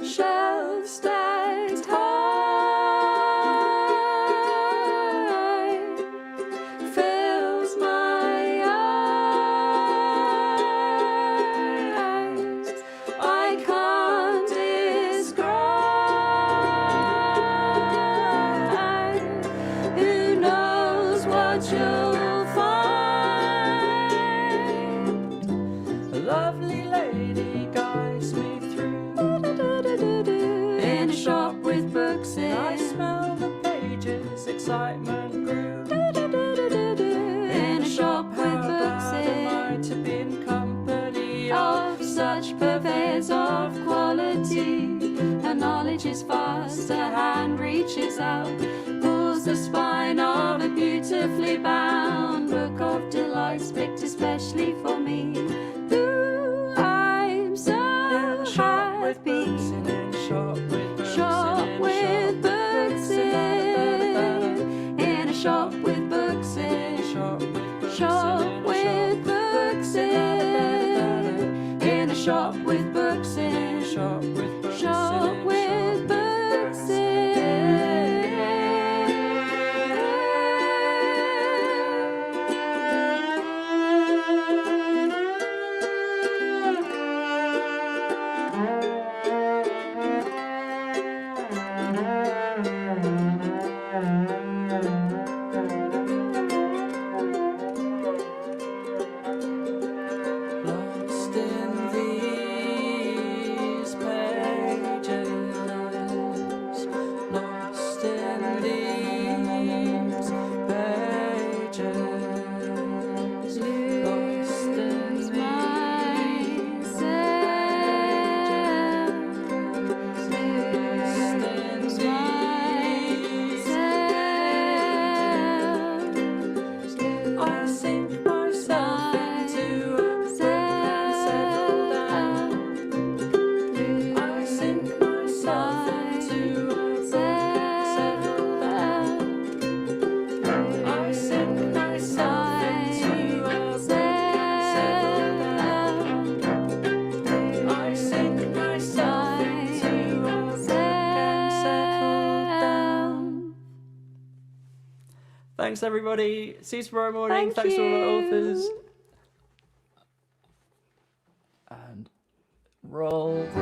shelves stacked high fills my eyes. I can't describe. Who knows what you'll find? A lovely lady guides me through. In a shop with books in, I smell the pages, excitement grew. In a shop with books in, am I to be in company of such purveyors of quality? Her knowledge is vast, her hand reaches out, pulls the spine of a beautifully bound book of delights picked especially for me. Ooh, I'm so happy. Shop with books in, in a shop with books in, shop with books in, in a shop with books in, shop with books lost in these pages, lost in these pages, lost in I sink myself into and settle down. I sink myself into and settle down. I sink myself into and settle down. I sink myself into and settle down. Thanks, everybody. See you tomorrow morning. Thank Thanks to all our you. authors. And roll.